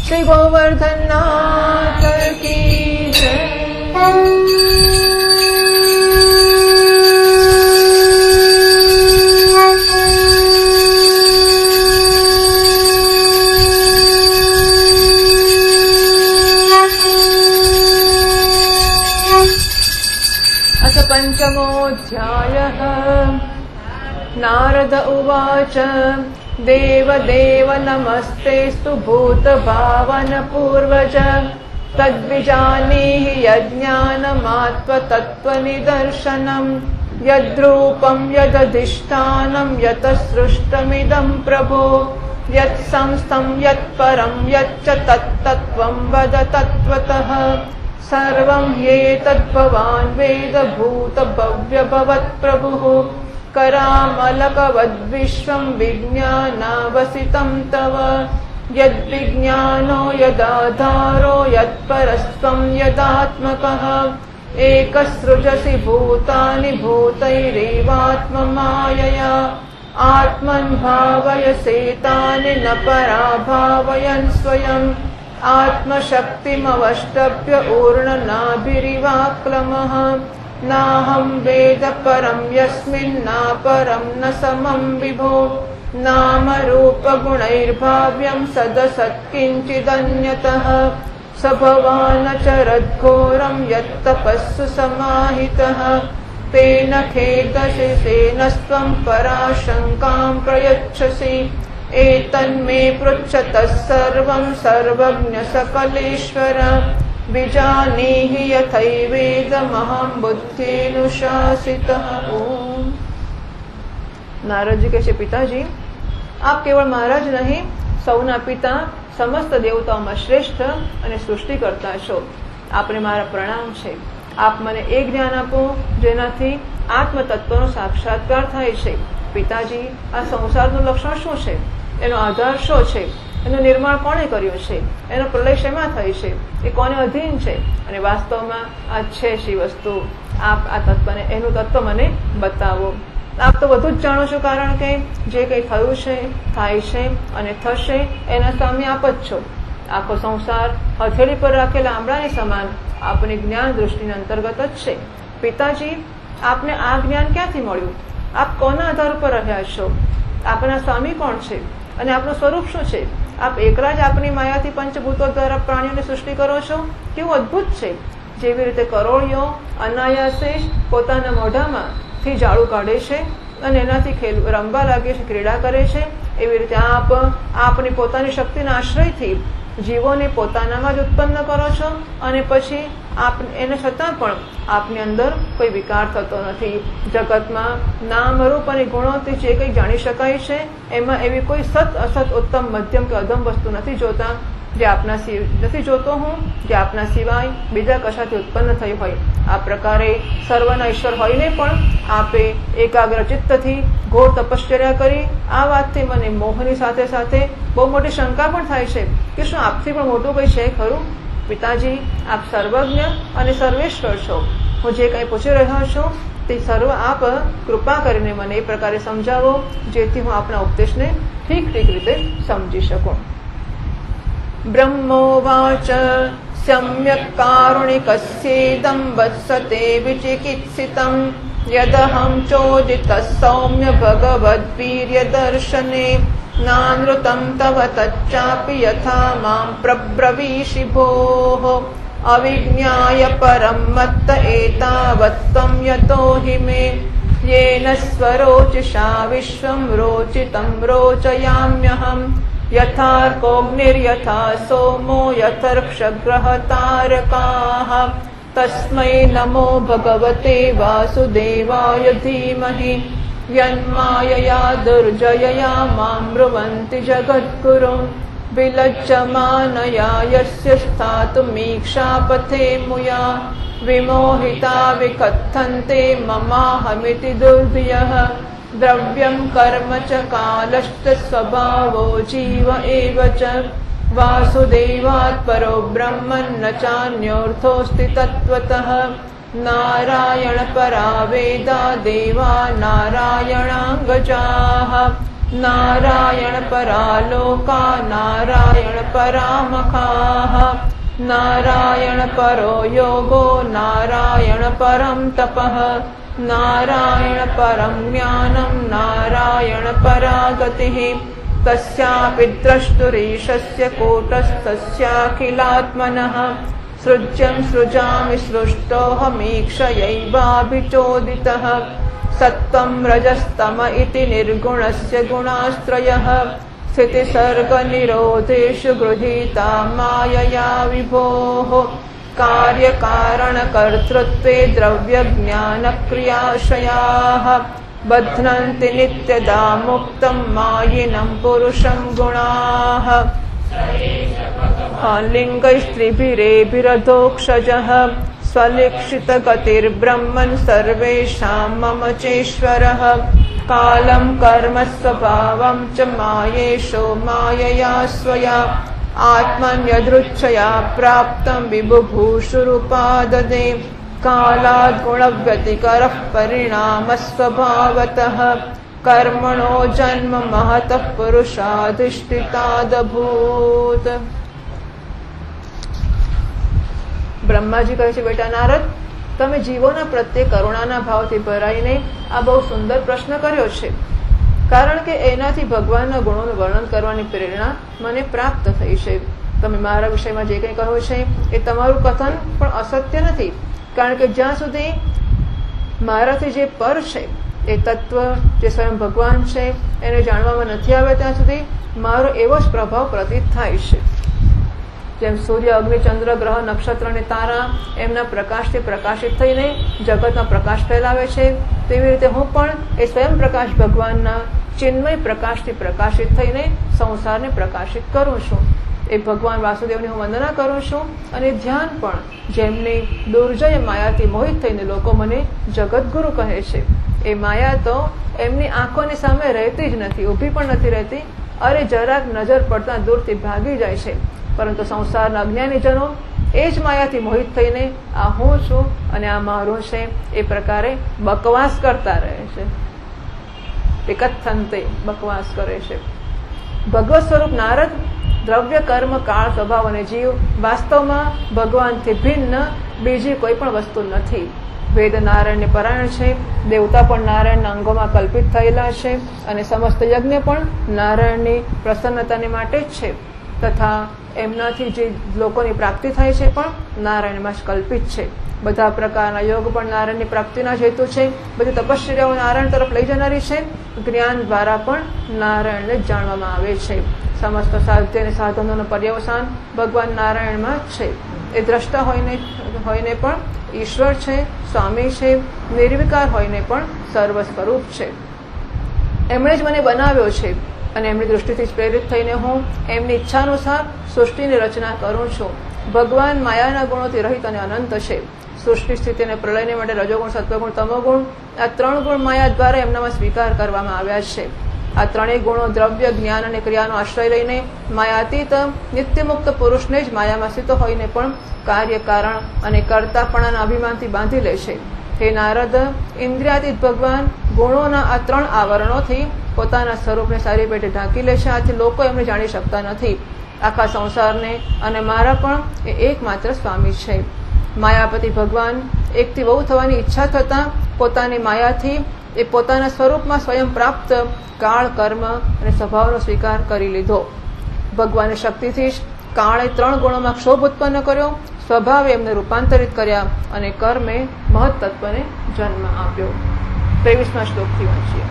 श्री गोवर्धन नाथ की जय। अथ पंचमोऽध्यायः। नारद उवाच देवदेव नमस्तेस्तु भूतभावनपूर्वज तद्विजानीहि यज्ञानमात्मतत्त्वनिदर्शनम् यद्रूपं यदधिष्ठानं यतसृष्टमिदं प्रभो यत्संस्थं यत्परं यच्च तत्तत्त्वं वद तत्त्वतः सर्वं ह्येतद्भवान् वेद भूतभव्यभवत्प्रभुः करामलकवद्विश्वं विज्ञानावसितं तव यद्विज्ञानो यदाधारो यत्परस्त्वं यदात्मकः एकसृजसि भूतानि भूतैरेवात्ममायया आत्मन् भावयसेतानि न पराभावयन् स्वयम् आत्मशक्तिमवष्टभ्य ऊर्णनाभिरिवाक्लमः नाहं वेद परं यस्मिन्नापरं न समं विभो नामरूपगुणैर्भाव्यं सदसत्किञ्चिदन्यतः स भवानचरद्घोरं यत्तपस्सु समाहितः तेन खेदशिसेनस्त्वं पराशङ्कां प्रयच्छसि एतन्मे पृच्छतः सर्वं सर्वज्ञ सकलेश्वर विजानीहि यथैवेदमहं बुद्ध्यनुशासितः। ओम। नारद जी कहે पिताजी आप केवल महाराज नहीं સૌના પિતા સમસ્ત દેવતાઓમાં શ્રેષ્ઠ અને સૃષ્ટિકર્તા છો। આપને મારા પ્રણામ છે। આપ મને એ જ્ઞાન આપો જેનાથી આત્મતત્વનો સાક્ષાત્કાર થાય છે। પિતાજી આ સંસારનું લક્ષણ શું છે? એનો આધાર શું છે? એનું નિર્માણ કોણે કર્યું છે? એનો પ્રલય શેમાં થાય છે? એ કોને અધીન છે? અને વાસ્તવમાં આ છે શી વસ્તુ? આપ આ તત્વને એનું તત્વ મને બતાવો। આપ તો બધું જ જાણો છો કારણ કે જે કંઈ થયું છે થાય છે અને થશે એના સામે આપ જ છો। આખો સંસાર હથેળી પર રાખેલા આંબળાની સમાન આપની જ્ઞાન દૃષ્ટિના અંતર્ગત જ છે। પિતાજી આપને આ જ્ઞાન ક્યાંથી મળ્યું? આપ કોના આધાર પર રહ્યા છો? આપના સ્વામી કોણ છે અને આપનું સ્વરૂપ શું છે? આપ એકલા જ આપની માયાથી પંચભૂતો દ્વારા પ્રાણીઓની સૃષ્ટિ કરો છો? કેવું અદ્ભુત છે! જેવી રીતે કરોળીઓ અનાયાસે પોતાના મોઢામાંથી જાળું કાઢે છે અને એનાથી રમવા લાગે છે, ક્રીડા કરે છે, એવી રીતે આપ આપની પોતાની શક્તિના આશ્રયથી જીવોને પોતાનામાં જ ઉત્પન્ન કરો છો અને પછી આપ એને છતાં પણ આપની અંદર કોઈ વિકાર થતો નથી। જગતમાં નામ રૂપ અને ગુણોથી જે કંઈ જાણી શકાય છે એમાં એવી કોઈ સત અસત ઉત્તમ મધ્યમ કે અધમ વસ્તુ નથી જોતા જે આપના નથી જોતો હું જે આપના સિવાય બીજા કશાથી ઉત્પન્ન થઈ હોય। આ પ્રકારે સર્વના ઈશ્વર હોઈને પણ આપે એકાગ્ર ચિત્તથી ઘોર તપશ્ચર્યા કરી આ વાતથી મને મોહની સાથે સાથે બહુ મોટી શંકા પણ થાય છે કે શું આપથી પણ મોટું કંઈ છે ખરું? પિતાજી આપ સર્વજ્ઞ અને સર્વેશ્વર છો। હું જે કંઈ પૂછી રહ્યો છું તે સર્વ આપ કૃપા કરીને મને એ પ્રકારે સમજાવો જેથી હું આપના ઉપદેશને ઠીક રીતે સમજી શકું। ब्रह्मोवाच सम्यक् कारुणिकस्येदं वत्सते विचिकित्सितं यदहं चोदितः सौम्य भगवद्वीर्यदर्शने नानृतं तव तच्चापि यथा मां प्रब्रवीषि भोः अविज्ञाय परं मत्त एतावत्त्वं यतो हि मे येन स्वरोचिषा विश्वं रोचितं रोचयाम्यहम् यथार्कोऽग्निर्यथा सोमो यथर्क्षग्रहतारकाः तस्मै नमो भगवते वासुदेवाय धीमहि यन्मायया दुर्जयया मां ब्रुवन्ति जगद्गुरुं विलज्जमानया यस्य स्थातुमीक्षापथे मुया विमोहिता विकथन्ते ममाहमिति दुर्भियः द्रव्यं कर्म च कालश्च स्वभावो जीव एव च वासुदेवात् परो ब्रह्मन् न चान्योऽर्थोऽस्ति तत्त्वतः नारायण परा वेदा देवा नारायणाङ्गजाः नारायण परा लोका नारायण परामखाः नारायण परो योगो नारायण परं तपः नारायण परं ज्ञानं नारायण परा गतिः तस्यापि द्रष्टुरीशस्य कूटस्थस्याखिलात्मनः सृज्यं सृजामि सृष्टोऽहमीक्षयैवाभिचोदितः सत्त्वं रजस्तम इति निर्गुणस्य गुणास्त्रयः स्थितिसर्गनिरोधेषु गृहीता मायया विभोः कार्यकारणकर्तृत्वे द्रव्यज्ञानक्रियाशयाः बध्नन्ति नित्यदा मुक्तं मायिनं पुरुषं गुणाः लिङ्गैस्त्रिभिरेभिरधोक्षजः स्वलिक्षितगतिर्ब्रह्मन् सर्वेषां मम चेश्वरः कालं कर्म स्वभावं च मायेशो मायया स्वया आत्मन्यदृच्छया प्राप्तं विबुभूषुरुपाददे कालाद् गुणव्यतिकरः परिणामस्वभावतः कर्मणो जन्म महतः पुरुषाधिष्ठितादभूत्। બ્રહ્માજી કહે છે, બેટા નારદ, તમે જીવોના પ્રત્યે કરુણાના ભાવથી ભરાઈને આ બહુ સુંદર પ્રશ્ન કર્યો છે, કારણ કે એનાથી ભગવાનના ગુણોનું વર્ણન કરવાની પ્રેરણા મને પ્રાપ્ત થઈ છે. તમે મારા વિષયમાં જે કંઈ કહો છે એ તમારું કથન પણ અસત્ય નથી, કારણ કે જ્યાં સુધી મારાથી જે પર છે એ તત્વ જે સ્વયં ભગવાન છે એને જાણવામાં નથી આવે ત્યાં સુધી મારો એવો જ પ્રભાવ પ્રતીત થાય છે. જેમ સૂર્ય, અગ્નિ, ચંદ્ર, ગ્રહ, નક્ષત્ર અને તારા એમના પ્રકાશથી પ્રકાશિત થઈને જગતના પ્રકાશ ફેલાવે છે, તેવી રીતે હું પણ એ સ્વયં પ્રકાશ ભગવાનના ચિન્મય પ્રકાશથી પ્રકાશિત થઈને સંસારને પ્રકાશિત કરું છું. એ ભગવાન વાસુદેવની હું વંદના કરું છું. અને ધ્યાન પણ જેમની દુર્જય માયાથી મોહિત થઈને લોકો મને જગતગુરુ કહે છે, એ માયા તો એમની આંખોની સામે રહેતી જ નથી, ઊભી પણ નથી રહેતી. અરે જરાક નજર પડતા દૂરથી ભાગી જાય છે, પરંતુ સંસારના અજ્ઞાનીજનો એ જ માયાથી મોહિત થઈને આ હું છું અને આ મારું છે એ પ્રકારે બકવાસ કરતા રહે છે. વિકથંતે બકવાસ કરે છે. ભગવત સ્વરૂપ નારદ, દ્રવ્ય, કર્મ, કાળ, સ્વભાવ અને જીવ વાસ્તવમાં ભગવાનથી ભિન્ન બીજી કોઈ પણ વસ્તુ નથી. વેદ નારાયણને પરાયણ છે, દેવતા પણ નારાયણના અંગોમાં કલ્પિત થયેલા છે અને સમસ્ત યજ્ઞ પણ નારાયણની પ્રસન્નતાને માટે જ છે, તથા એમનાથી જે લોકોની પ્રાપ્તિ થાય છે પણ નારાયણમાં જ કલ્પિત છે. બધા પ્રકારના યોગ પણ નારાયણની પ્રાપ્તિના જ હેતુ છે. બધી તપશ્ચર્યાઓ નારાયણ તરફ લઈ જનારી છે. જ્ઞાન દ્વારા પણ નારાયણને જ જાણવામાં આવે છે. સમસ્ત સાધ્ય અને સાધનોનો પર્યવસાન ભગવાન નારાયણમાં જ છે. એ દ્રષ્ટા હોઈને પણ ઈશ્વર છે, સ્વામી છે, નિર્વિકાર હોઈને પણ સર્વ સ્વરૂપ છે. એમણે જ મને બનાવ્યો છે અને એમની દૃષ્ટિથી જ પ્રેરિત થઈને હું એમની ઈચ્છાનુસાર સૃષ્ટિની રચના કરું છું. ભગવાન માયાના ગુણોથી રહિત અને અનંત છે. સૃષ્ટિ, સ્થિતિ અને પ્રલયને માટે રજોગુણ, સત્વગુણ, તમોગુણ આ 3 ગુણ માયા દ્વારા એમનામાં સ્વીકાર કરવામાં આવ્યા છે. આ 3 ગુણો દ્રવ્ય, જ્ઞાન અને ક્રિયાનો આશ્રય લઈને માયાતીત નિત્યમુક્ત પુરુષને જ માયામાં સ્થિત હોઈને પણ કાર્ય, કારણ અને કર્તાપણાના અભિમાનથી બાંધી લે છે. હે નારદ, ઇન્દ્રિયાતીત ભગવાન ગુણોના આ 3 આવરણોથી પોતાના સ્વરૂપને સારી પેટે ઢાંકી લે છે. આથી લોકો એમને જાણી શકતા નથી. આખા સંસારને અને મારા પણ એ એકમાત્ર સ્વામી છે. માયાપતિ ભગવાન એકથી બહુ થવાની ઈચ્છા થતાં પોતાની માયાથી એ પોતાના સ્વરૂપમાં સ્વયં પ્રાપ્ત કાળ, કર્મ અને સ્વભાવનો સ્વીકાર કરી લીધો. ભગવાને શક્તિથી જ કાળે 3 ગુણોમાં ક્ષોભ ઉત્પન્ન કર્યો, સ્વભાવે એમને રૂપાંતરિત કર્યા અને કર્મે મહત્તત્વને જન્મ આપ્યો. 23મા શ્લોકથી વાંચીએ.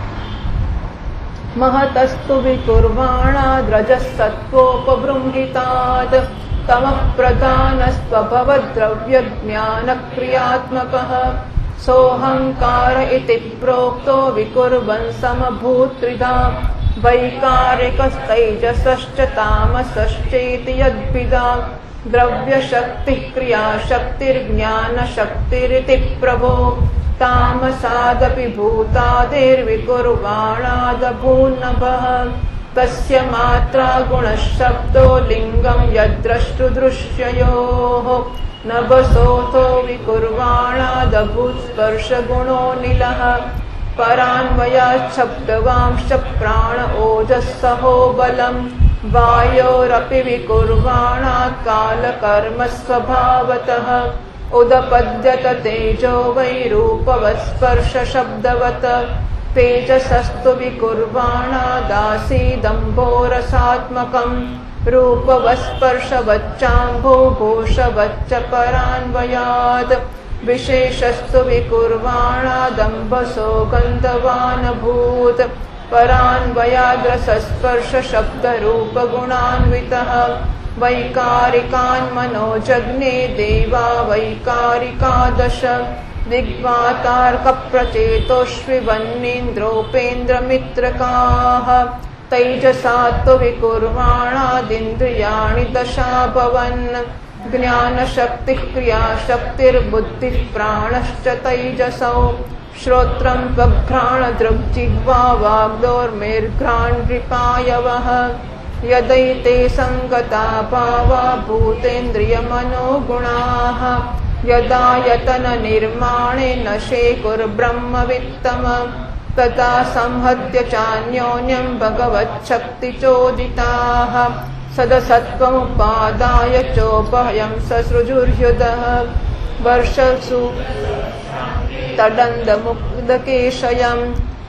महतस्तु विकुर्वाणाद्रजसत्त्वोपबृंहितात् तमः प्रधानस्त्वभवद्द्रव्यज्ञानक्रियात्मकः सोऽहङ्कार इति प्रोक्तो विकुर्वन् समभूत्त्रिधा वैकारिकस्तैजसश्च तामसश्चेति यद्भिदा द्रव्यशक्तिः क्रियाशक्तिर्ज्ञानशक्तिरिति प्रभो तामसादपि भूतादिर्विकुर्वाणादभून्नभः तस्य मात्रा गुणशब्दो लिङ्गं यद्द्रष्टुदृश्ययोः नभसोऽथो विकुर्वाणादभूत्स्पर्शगुणो निलः परान्वयात् शब्दवांश्च प्राण ओजस्सहो बलम् वायोरपि विकुर्वाणात् कालकर्म स्वभावतः उदपद्यत तेजो वै रूपवत्स्पर्श शब्दवत् तेजसस्तु विकुर्वाणादासीदम्भो रसात्मकम् रूपवत्स्पर्शवच्चाम्भोघोषवच्च परान्वयात् विशेषस्तु विकुर्वाणादम्भसो गन्धवानभूत् परान्वयाद्रसस्पर्श शब्दरूपगुणान्वितः वैकारिकान् मनोजग्ने देवा वैकारिकादश दिग्वातार्कप्रचेतोष्विवन्नीन्द्रोपेन्द्रमित्रकाः तैजसात्तु विकुर्वाणादिन्द्रियाणि दशाभवन् ज्ञानशक्तिः क्रियाशक्तिर्बुद्धिः प्राणश्च तैजसौ श्रोत्रं त्वघ्राणदृग्जिह्वा वाग्दोर्मेर्घ्राणृपायवः यदैते संगता भावा भूतेन्द्रियमनोगुणाः यदायतननिर्माणे न शेकुर्ब्रह्मवित्तम् तदा संहत्य चान्योन्यं भगवच्छक्तिचोदिताः सदसत्त्वमुपादाय चोपहयं ससृजुर्युधः वर्षसु तडन्दमुक्तकेशयं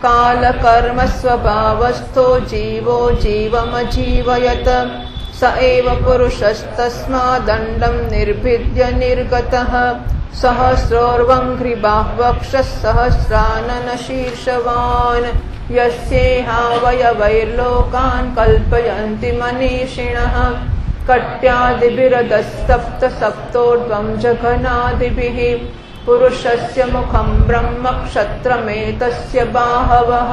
कालकर्मस्वभावस्थो जीवो जीवमजीवयत् स एव पुरुषस्तस्मादण्डं निर्भिद्य निर्गतः सहस्रोर्वङ्घ्रिबाह्वक्षः सहस्राननशीर्षवान् यस्येहावयवैर्लोकान् कल्पयन्ति मनीषिणः कट्यादिभिरदस्तप्तसप्तोर्ध्वं जघनादिभिः पुरुषस्य मुखं ब्रह्म क्षत्रमेतस्य बाहवः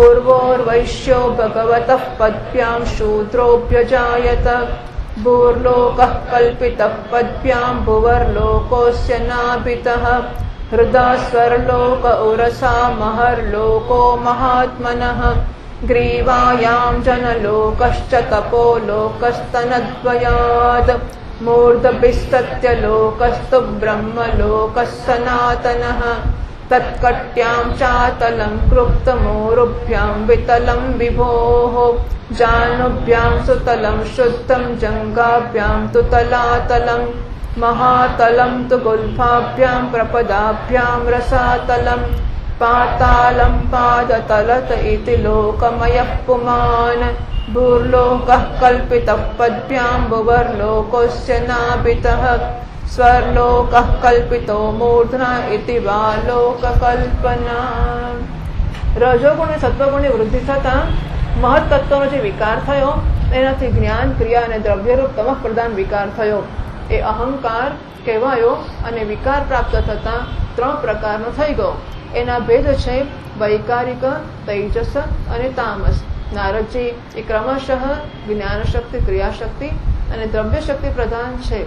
उर्वोर्वैश्यो भगवतः पद्भ्यां शूद्रोऽप्यजायत भूर्लोकः कल्पितः पद्भ्यां भुवर्लोकोऽस्य नाभितः हृदा स्वर्लोक उरसा महर्लोको महात्मनः ग्रीवायां जनलोकश्च तपोलोकस्तनद्वयात् मूर्धभिस्तत्यलोकस्तु ब्रह्मलोकः सनातनः तत्कट्यां चातलं कृप्तमोरुभ्यां वितलं विभोः जानुभ्यां सुतलं शुद्धं जङ्घाभ्यां तु तलातलं महातलं तु गुल्फाभ्यां प्रपदाभ्यां रसातलं पातालं पादतलत इति लोकमयः पुमान् भूर्लोकः कल्पितः पद्भ्यां भुवर्लोकोऽस्य नाभितः स्वर्लोकः कल्पितो मूर्ध्ना इति वा लोककल्पना। रजोगुण सत्वगुण वृद्धि थता महत्तत्वનો જે વિકાર થયો એનાથી જ્ઞાન ક્રિયા અને દ્રવ્યરૂપ તમઃ પ્રધાન વિકાર થયો એ અહંકાર કહેવાયો અને વિકાર પ્રાપ્ત થતા ત્રણ પ્રકારનો થઈ ગયો. એના ભેદ છે વૈકારિક, તૈજસ અને તામસ. નારદજી એ ક્રમશઃ જ્ઞાનશક્તિ, ક્રિયાશક્તિ અને દ્રવ્યશક્તિ પ્રધાન છે.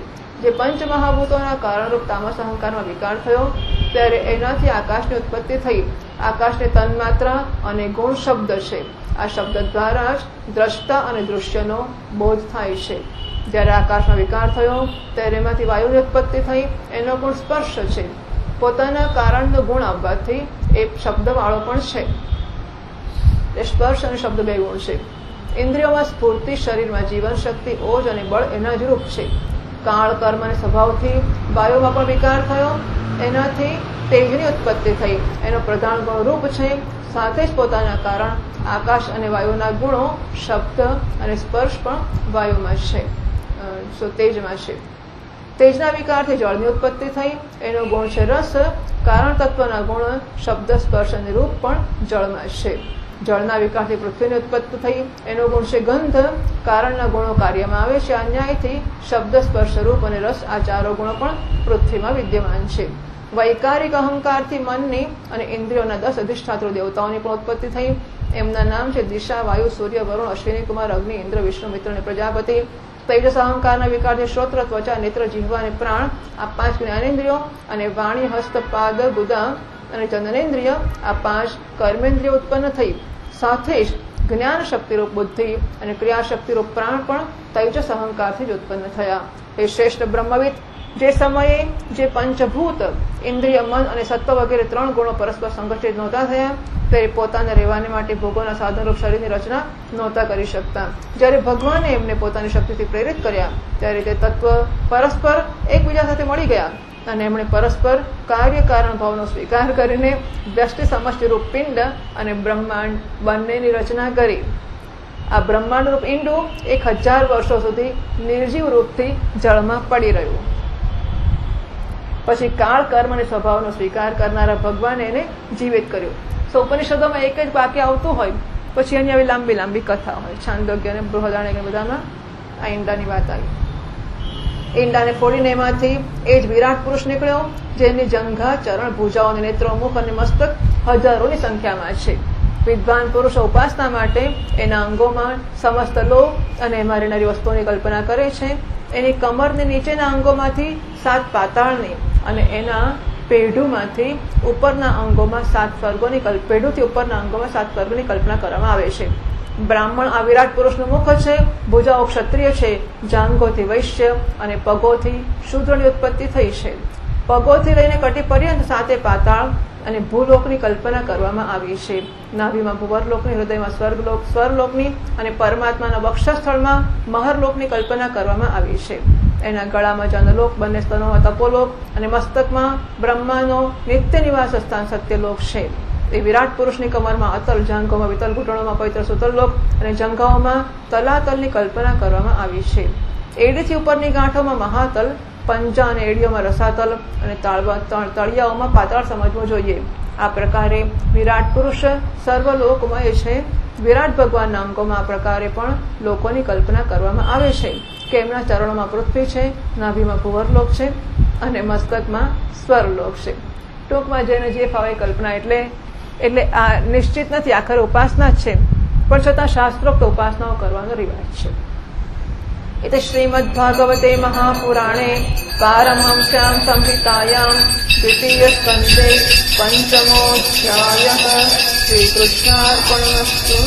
જે પંચમહાભૂતોના કારણરૂપ તામસ અહંકારમાં વિકાર થયો ત્યારે એનાથી આકાશની ઉત્પત્તિ થઈ. આકાશને તન્માત્રા અને ગુણ શબ્દ છે. આ શબ્દ દ્વારા જ દ્રષ્ટા અને દૃશ્યનો બોધ થાય છે. જ્યારે આકાશમાં વિકાર થયો ત્યારે એમાંથી વાયુની ઉત્પત્તિ થઈ. એનો ગુણ સ્પર્શ છે. પોતાના કારણનો ગુણ આવવાથી એ શબ્દવાળો પણ છે. એ સ્પર્શ અને શબ્દ બે ગુણ છે. ઇન્દ્રિયોમાં સ્ફૂર્તિ, શરીરમાં જીવન શક્તિ, ઓજ અને બળ એના જ રૂપ છે. કાળ, કર્મ અને સ્વભાવથી વાયુમાં પણ વિકાર થયો. એનાથી તેજની ઉત્પત્તિ થઈ. એનો પ્રધાન ગુણ રૂપ છે. સાથે જ પોતાના કારણ આકાશ અને વાયુના ગુણો શબ્દ અને સ્પર્શ પણ વાયુમાં છે, તેજમાં છે. તેજના વિકારથી જળની ઉત્પત્તિ થઈ. એનો ગુણ છે રસ. કારણ તત્વના ગુણ શબ્દ, સ્પર્શ અને રૂપ પણ જળમાં છે. જળના વિકારથી પૃથ્વીની ઉત્પત્તિ થઈ. એનો ગુણ છે ગંધ. કારણના ગુણો કાર્યમાં આવે છે. અન્યાયથી શબ્દ, સ્પર્શ, રૂપ અને રસ આ ચારો ગુણો પણ પૃથ્વીમાં વિદ્યમાન છે. વૈકારિક અહંકારથી મનની અને ઇન્દ્રિયોના 10 અધિષ્ઠાતૃ દેવતાઓની પણ ઉત્પત્તિ થઈ. એમના નામ છે દિશા, વાયુ, સૂર્ય, વરુણ, અશ્વિની કુમાર, અગ્નિ, ઇન્દ્ર, વિષ્ણુ, મિત્ર અને પ્રજાપતિ. તૈજસ અહંકારના વિકારથી શ્રોત્ર, ત્વચા, નેત્ર, જીહ્વા અને પ્રાણ આ 5 જ્ઞાનેન્દ્રિયો અને વાણી, હસ્ત, પાદ, ગુદા અને જનનેન્દ્રિય આ 5 કર્મેન્દ્રિયો ઉત્પન્ન થઈ. સાથે જ જ્ઞાન શક્તિરૂપ બુદ્ધિ અને ક્રિયાશક્તિરૂપ પ્રાણ પણ તૈજસ અહંકારથી જ ઉત્પન્ન થયા. એ શ્રેષ્ઠ બ્રહ્મવિદ જે સમયે જે પંચભૂત ઇન્દ્રિય, મન અને સત્વ વગેરે 3 ગુણો પરસ્પર સંઘર્ષિત નહોતા થયા ત્યારે પોતાને રહેવાને માટે ભોગોના સાધનરૂપ શરીરની રચના નહોતા કરી શકતા. જ્યારે ભગવાને એમને પોતાની શક્તિથી પ્રેરિત કર્યા ત્યારે તે તત્વ પરસ્પર એકબીજા સાથે મળી ગયા અને એમણે પરસ્પર કાર્ય કારણ ભાવનો સ્વીકાર કરીને વ્યષ્ટિ સમષ્ટિ રૂપ પિંડ અને બ્રહ્માંડ બંનેની રચના કરી. આ બ્રહ્માંડ રૂપ ઈંડું 1000 વર્ષો સુધી નિર્જીવ રૂપથી જળમાં પડી રહ્યું. પછી કાળ કર્મ અને સ્વભાવનો સ્વીકાર કરનારા ભગવાને એને જીવિત કર્યું. ઉપનિષદોમાં એક જ વાક્ય આવતું હોય, પછી એની આવી લાંબી લાંબી કથા હોય. છાંદોગ્ય અને બૃહદારણ્યક ને બધામાં આ ઈંડાની વાત આવી. ઈંડાને ફોડીને એમાંથી એ જ વિરાટ પુરુષ નીકળ્યો, જેની જંઘા, ચરણ, ભુજાઓ અને નેત્રો, મુખ અને મસ્તક હજારોની સંખ્યામાં છે. વિદ્વાન પુરુષો ઉપાસના માટે એના અંગોમાં સમસ્ત લોક અને એમાં રહેનારી વસ્તુઓની કલ્પના કરે છે. એની કમરની નીચેના અંગોમાંથી 7 પાતાળની અને એના પેઢુમાંથી ઉપરના અંગોમાં 7 સ્વર્ગોની પેઢુથી ઉપરના અંગોમાં 7 સ્વર્ગોની કલ્પના કરવામાં આવે છે. બ્રાહ્મણ આ વિરાટ પુરુષનું મુખ છે, ભુજાઓ ક્ષત્રિય છે, જાંઘોથી વૈશ્ય અને પગોથી શૂદ્રની ઉત્પત્તિ થઈ છે. પગોથી લઈને કટી પર્યંત 7 પાતાળ અને ભૂલોકની કલ્પના કરવામાં આવી છે. નાભીમાં ભુવરલોકની, હૃદયમાં સ્વરલોકની અને પરમાત્માના વક્ષસ્થળમાં મહરલોકની કલ્પના કરવામાં આવી છે. એના ગળામાં જનલોક, બંને સ્તનોમાં તપોલોક અને મસ્તકમાં બ્રહ્માનો નિત્ય નિવાસ સ્થાન સત્યલોક છે. એ વિરાટ પુરુષની કમરમાં અતલ, જાંઘોમાં વિતલ, ઘૂંટણોમાં પવિત્ર સુતલલોક અને જંઘાઓમાં તલાતલની કલ્પના કરવામાં આવી છે. એડીથી ઉપરની ગાંઠોમાં મહાતલ, પંજા અને એડીઓમાં રસાતલ અને તળિયાઓમાં પાતાળ સમજવું જોઈએ. આ પ્રકારે વિરાટ પુરુષ સર્વલોકમય છે. વિરાટ ભગવાનના અંગોમાં આ પ્રકારે પણ લોકોની કલ્પના કરવામાં આવે છે કે એમના ચરણોમાં પૃથ્વી છે, નાભીમાં ભુવરલોક છે અને મસ્તકમાં સ્વરલોક છે. ટૂંકમાં જેને જે ફાવે કલ્પના એટલે આ નિશ્ચિત નથી, આખરે ઉપાસના જ છે, પણ છતાં શાસ્ત્રોક્ત ઉપાસનાઓ કરવાનો રિવાજ છે. इति श्रीमद्भागवते महापुराणे पारमहंस्यां संहितायां द्वितीयस्कन्धे पंचमोऽध्यायः. श्रीकृष्णार्पणमस्तु.